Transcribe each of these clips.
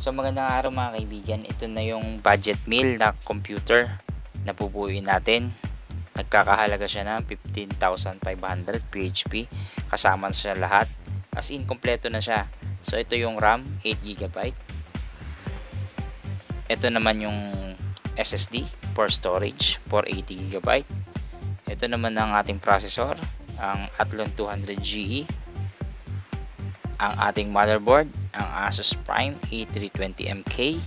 So magandang araw mga kaibigan, ito na yung budget meal na computer na pupuin natin. Nagkakahalaga siya ng 15,500 PHP, kasama siya lahat, as in kompleto na siya. So ito yung RAM 8GB, ito naman yung SSD for storage for 80GB, ito naman ang ating processor, ang Athlon 200GE, ang ating motherboard, ang Asus Prime A320MK.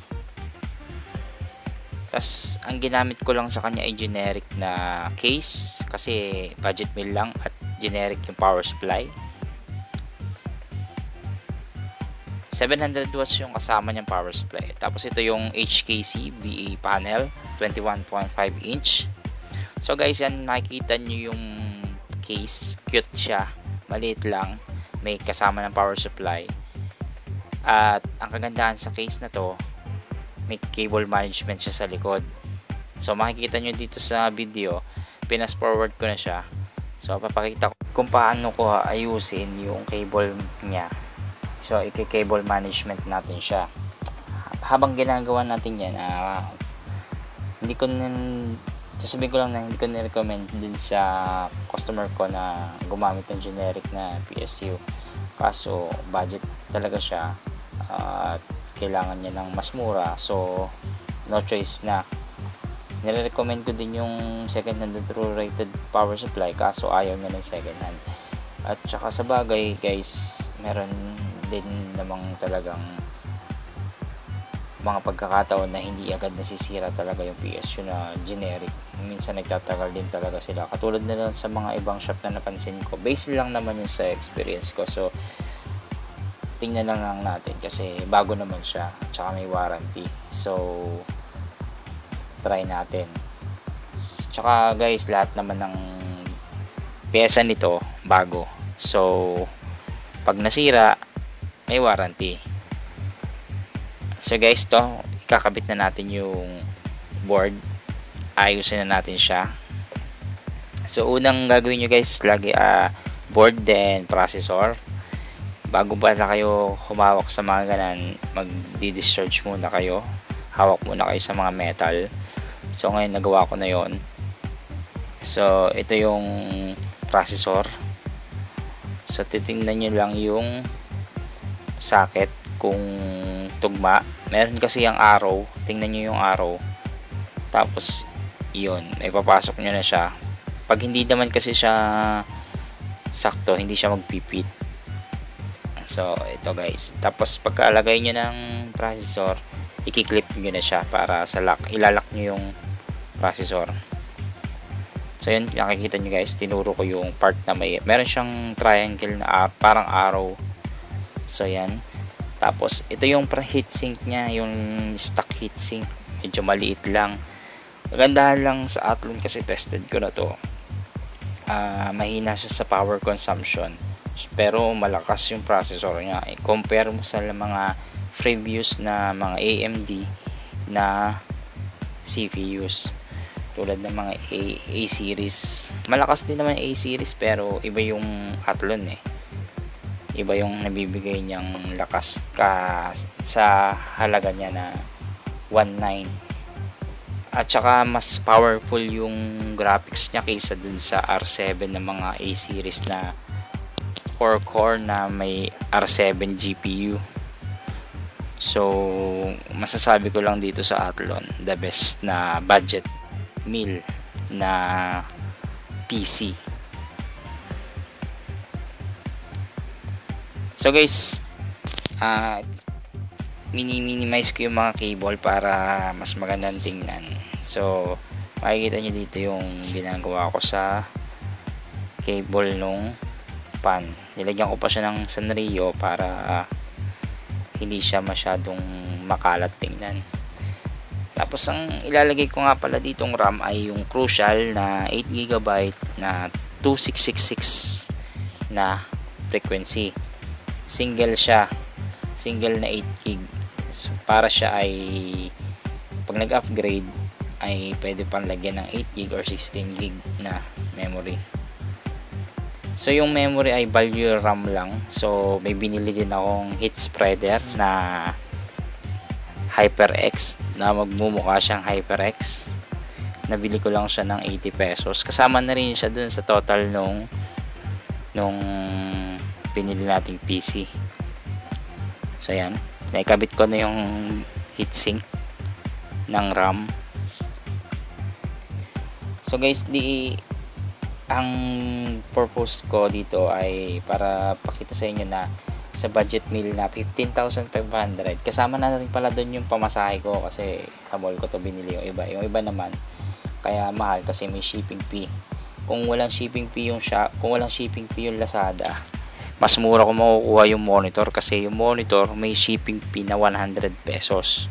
Tas ang ginamit ko lang sa kanya ay generic na case kasi budget meal lang, at generic yung power supply. 700 watts yung kasama niyang power supply. Tapos ito yung HKC BA panel 21.5 inch. So guys, yan nakikita nyo yung case, cute siya, maliit lang, may kasama ng power supply. At ang kagandahan sa case na to, may cable management siya sa likod. So makikita nyo dito sa video, pinas forward ko na siya. So papakita ko kung paano ko ayusin yung cable niya. So i-cable management natin siya. Habang ginagawa natin yan, sasabihin ko lang na hindi ko ni-recommend din sa customer ko na gumamit ng generic na PSU. Kaso budget talaga siya at kailangan niya ng mas mura, so no choice na. Nire-recommend ko din yung second hand true rated power supply, kaso ayaw niya ng second hand. At saka sa bagay guys, meron din namang talagang mga pagkakataon na hindi agad nasisira talaga yung PSU na generic. Minsan nagtatagal din talaga sila, katulad na lang sa mga ibang shop na napansin ko. Base lang naman yung sa experience ko, so tingnan lang natin kasi bago naman siya, tsaka may warranty, so try natin. Tsaka guys, lahat naman ng pyesa nito bago, so pag nasira may warranty. So guys, to ikakabit na natin yung board, ayusin na natin siya. So unang gagawin nyo guys, lagi board then processor. Bago ba na kayo humawak sa mga ganan, mag-discharge muna kayo, hawak muna kayo sa mga metal. So ngayon nagawa ko na yon. So ito yung processor. So titingnan nyo lang yung socket kung tugma. Meron kasi yung arrow, tingnan nyo yung arrow, tapos yun, may papasok nyo na siya. Pag hindi naman kasi siya sakto, hindi siya magpipit. So ito guys, tapos pagkalagay nyo ng processor, i-clip nyo na siya para sa lock, ilalak nyo yung processor. So yun, nakikita nyo guys, tinuro ko yung part na meron siyang triangle na parang arrow. So yan. Tapos ito yung heatsink niya, yung stock heatsink, medyo maliit lang. Magandahan lang sa Athlon kasi tested ko na to. Mahina siya sa power consumption, pero malakas yung processor niya. Compare mo sa mga previous na mga AMD na CPUs tulad ng mga A series. Malakas din naman A series, pero iba yung Athlon iba yung nabibigay niyang lakas sa halaga niya na 1.9. At saka mas powerful yung graphics niya kaysa dun sa R7 na mga A series na 4 core na may R7 GPU. So masasabi ko lang dito sa Athlon, the best na budget meal na PC. So guys, minimize ko yung mga cable para mas magandang tingnan. So makikita nyo dito yung ginagawa ko sa cable nung pan. Nilagyan ko pa siya ng Sanrio para hindi siya masyadong makalat tingnan. Tapos ang ilalagay ko nga pala ditong RAM ay yung Crucial na 8GB na 2666 na frequency. Single siya, single na 8GB. So, para siya ay pag nag-upgrade ay pwede pang lagyan ng 8GB or 16GB na memory. So yung memory ay value RAM lang. So may binili din akong heat spreader na HyperX na magmumukha siyang HyperX. Nabili ko lang siya ng 80 pesos. Kasama na rin siya dun sa total nung pinili nating PC. So yan, naikabit ko na yung heatsink ng RAM. So guys, ang purpose ko dito ay para pakita sa inyo na sa budget meal na 15,500, kasama na rin pala doon yung pamasahe ko kasi sa mall ko to binili. Yung iba naman kaya mahal kasi may shipping fee. Kung walang shipping fee yung Lazada, mas mura ko makukuha yung monitor kasi yung monitor may shipping fee na 100 pesos.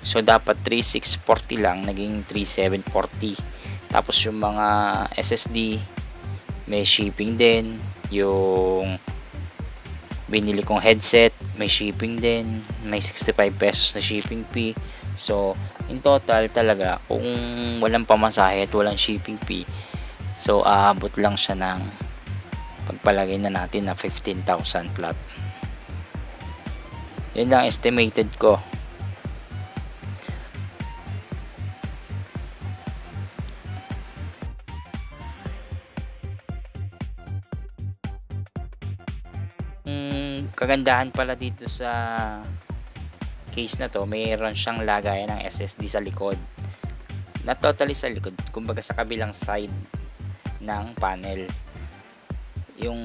So dapat 3,640 lang, naging 3,740. Tapos yung mga SSD may shipping din. Yung binili kong headset may shipping din, may 65 pesos na shipping fee. So in total talaga, kung walang pamasahe at walang shipping fee, so aabot lang siya ng, pagpalagay na natin na 15,000 flat. Yun lang estimated ko. Kagandahan pala dito sa case na to, mayroon siyang lagayan ng SSD sa likod, na totally sa likod, kumbaga sa kabilang side ng panel. Yung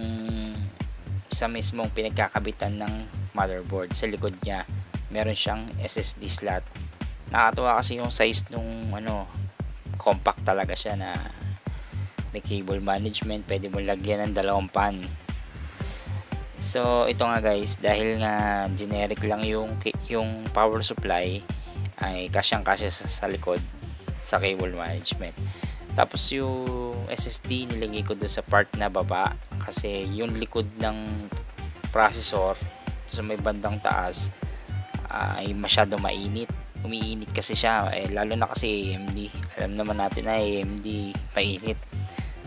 sa mismong pinagkakabitan ng motherboard, sa likod niya meron siyang SSD slot. Nakakatuwa kasi yung size nung compact talaga siya, na may cable management, pwede mo lagyan ng dalawang pan. So ito nga guys, dahil nga generic lang yung power supply, ay kasyang-kasya sa likod sa cable management. Tapos yung SSD nilagay ko doon sa part na baba kasi yung likod ng processor sa may bandang taas ay masyado mainit. Umiinit kasi siya, lalo na kasi AMD. Alam naman natin na AMD mainit.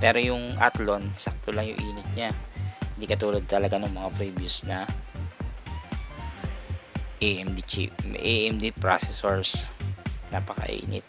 Pero yung Athlon, sakto lang yung init niya. Hindi katulad talaga ng mga previous na AMD processors, napakainit.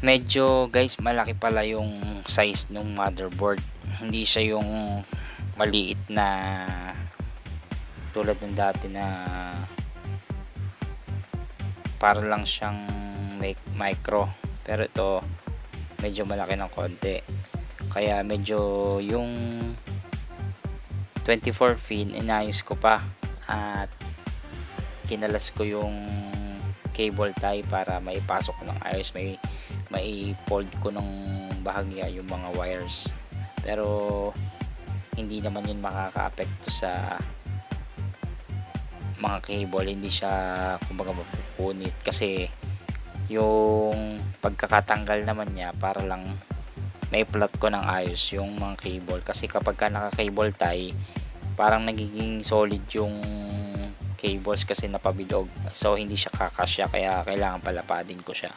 Medyo guys, malaki pala yung size ng motherboard. Hindi siya yung maliit na tulad ng dati na para lang siyang micro. Pero ito medyo malaki ng konti. Kaya medyo yung 24 pin inayos ko pa at kinalas ko yung cable tie para maipasok ng ayos, mai-fold ko ng bahagya yung mga wires. Pero hindi naman yun makaka-apekto sa mga cable, hindi siya kumbaga mapupunit kasi yung pagkakatanggal naman niya para lang may plot ko ng ayos yung mga cable. Kasi kapag ka naka-cable tie, parang nagiging solid yung cables kasi napabilog, so hindi siya kakasya, kaya kailangan palapadin ko siya.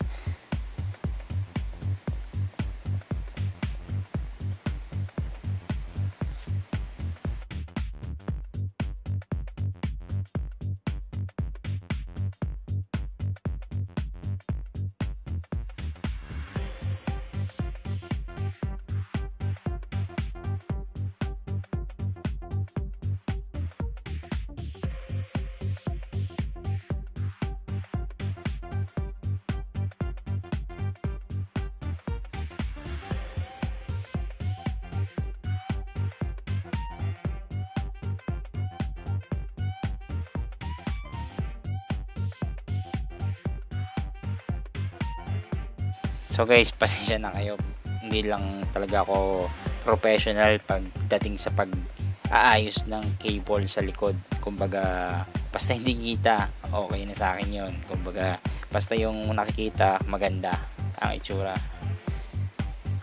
So guys, pasensya na kayo, hindi lang talaga ako professional pagdating sa pag-aayos ng cable sa likod. Kumbaga basta hindi kita, okay na sa akin yon. Kumbaga basta yung nakikita maganda ang itsura.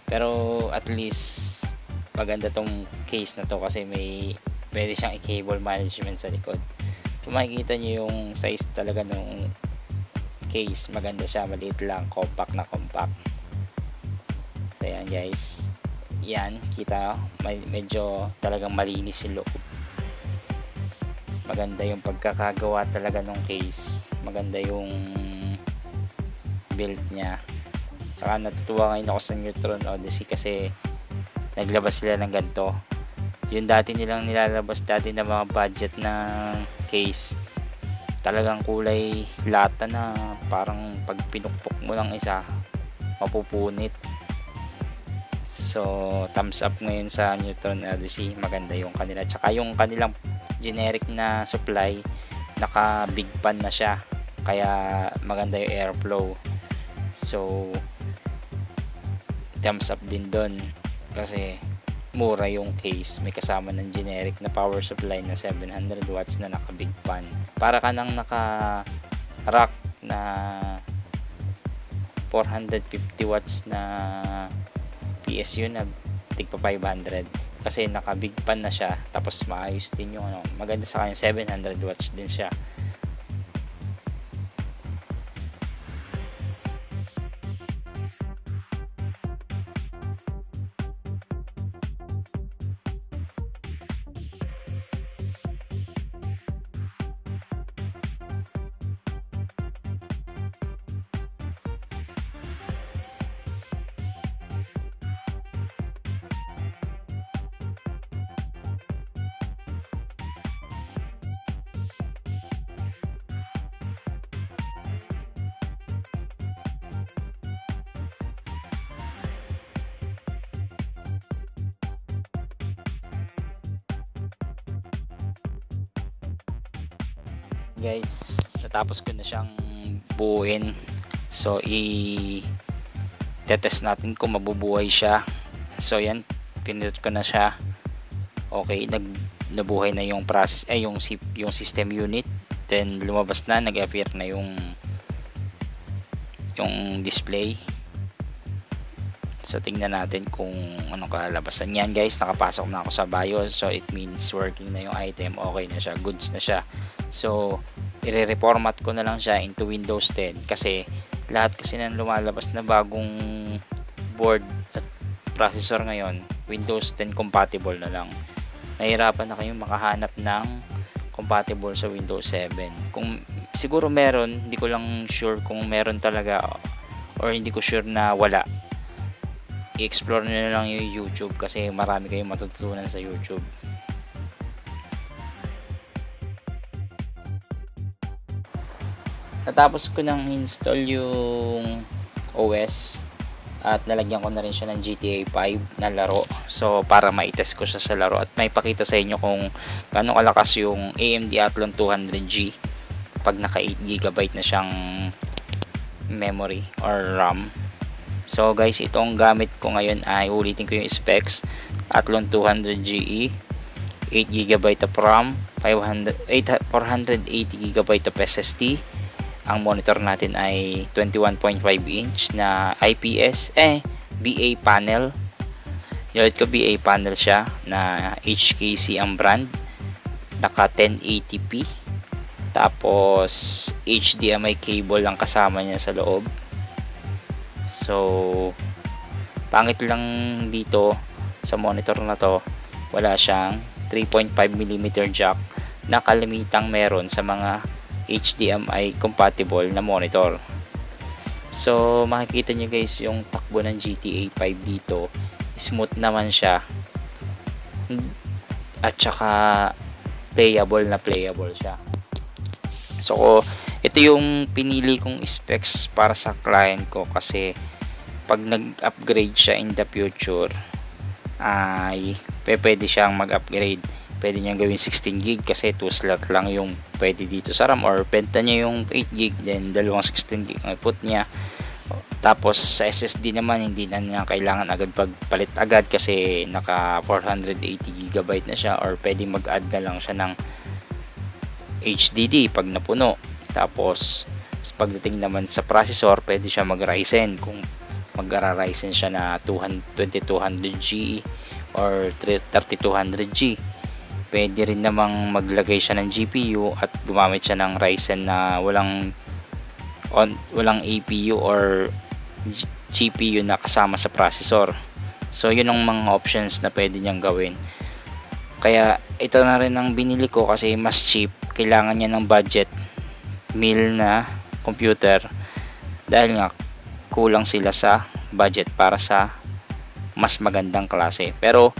Pero at least maganda tong case na to kasi may pwede siyang i-cable management sa likod. So makikita nyo yung size talaga ng case, maganda siya, maliit lang, compact na compact. So yan guys, yan kita, medyo talagang malinis yung loob, maganda yung pagkakagawa talaga ng case, maganda yung build nya. Saka natutuwa ngayon ako sa Neutron Odyssey kasi naglabas sila ng ganito. Yung dati nilang nilalabas dati na mga budget ng case, talagang kulay lata na parang pag pinukpok mo ng isa mapupunit. So thumbs up ngayon sa Neutron Odyssey, maganda yung kanila. Tsaka yung kanilang generic na supply, naka big pan na siya, kaya maganda yung airflow. So thumbs up din doon kasi mura yung case, may kasama ng generic na power supply na 700 watts na naka big pan, para ka nang naka rack na 450 watts na PSU na tigpa 500 kasi naka big pan na siya, tapos maayos din yung maganda sa kanya, 700 watts din siya. Guys, natapos ko na siyang buuin. So i-test natin kung mabubuhay siya. So yan, pinindot ko na siya. Okay, nabuhay na yung process, yung system unit. Then lumabas na, nag-appear na yung display. So tingnan natin kung anong kalalabasan. Yan guys, nakapasok na ako sa BIOS. So it means working na yung item, okay na siya, goods na siya. So i-reformat ko na lang siya into Windows 10 kasi lahat kasi nang lumalabas na bagong board at processor ngayon, Windows 10 compatible na lang. Nahirapan na kayong makahanap ng compatible sa Windows 7. Kung siguro meron, hindi ko lang sure kung meron talaga, or hindi ko sure na wala. I-explore nyo na lang yung YouTube kasi marami kayong matutunan sa YouTube. Natapos ko nang install yung OS at nalagyan ko na rin siya ng GTA 5 na laro. So para ma-test ko siya sa laro at may pakita sa inyo kung gaano kalakas yung AMD Athlon 200G pag naka 8GB na siyang memory or RAM. So guys, itong gamit ko ngayon ay ulitin ko yung specs. Athlon 200GE, 8GB of RAM, 480GB of SSD. Ang monitor natin ay 21.5 inch na IPS BA panel. Ulit ko, BA panel siya na HKC ang brand. Naka 1080p. Tapos HDMI cable ang kasama niya sa loob. So pangit lang dito sa monitor na to, wala siyang 3.5mm jack na kalimitang meron sa mga HDMI compatible na monitor. So makikita nyo guys yung takbo ng GTA 5 dito, smooth naman siya at saka playable siya. So ito yung pinili kong specs para sa client ko kasi pag nag-upgrade siya in the future ay pwede siyang mag-upgrade. Pwede nyo gawin 16GB kasi 2 slot lang yung pwede dito sa RAM, or benta nyo yung 8GB then dalawang 16GB ang iput nya. Tapos sa SSD naman hindi na niya kailangan agad pagpalit agad kasi naka 480GB na siya, or pwede mag-add na lang siya ng HDD pag napuno. Tapos pagdating naman sa processor, pwede siya mag-Ryzen kung mag-Ryzen siya na 2200G or 3200G. pwede rin namang maglagay siya ng GPU at gumamit siya ng Ryzen na walang APU or GPU na kasama sa processor. So yun ang mga options na pwede niyang gawin. Kaya ito na rin ang binili ko kasi mas cheap. Kailangan niya ng budget meal na computer dahil nga kulang sila sa budget para sa mas magandang klase. Pero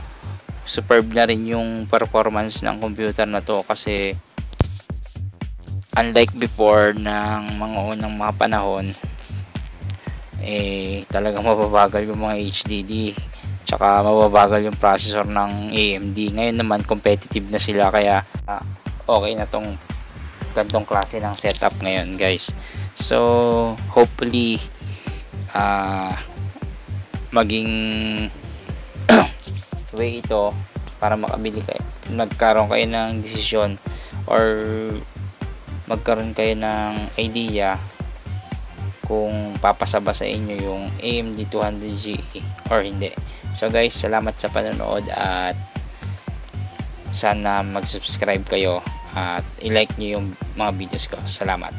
superb na rin yung performance ng computer na to kasi unlike before ng mga unang mga panahon, talagang mababagal yung mga HDD tsaka mababagal yung processor ng AMD. Ngayon naman competitive na sila, kaya okay na tong gantong klase ng setup ngayon guys. So hopefully maging way ito para magkaroon kayo ng desisyon or magkaroon kayo ng idea kung papasaba sa inyo yung AMD 200GE or hindi. So guys, salamat sa panonood at sana mag-subscribe kayo at i-like nyo yung mga videos ko. Salamat.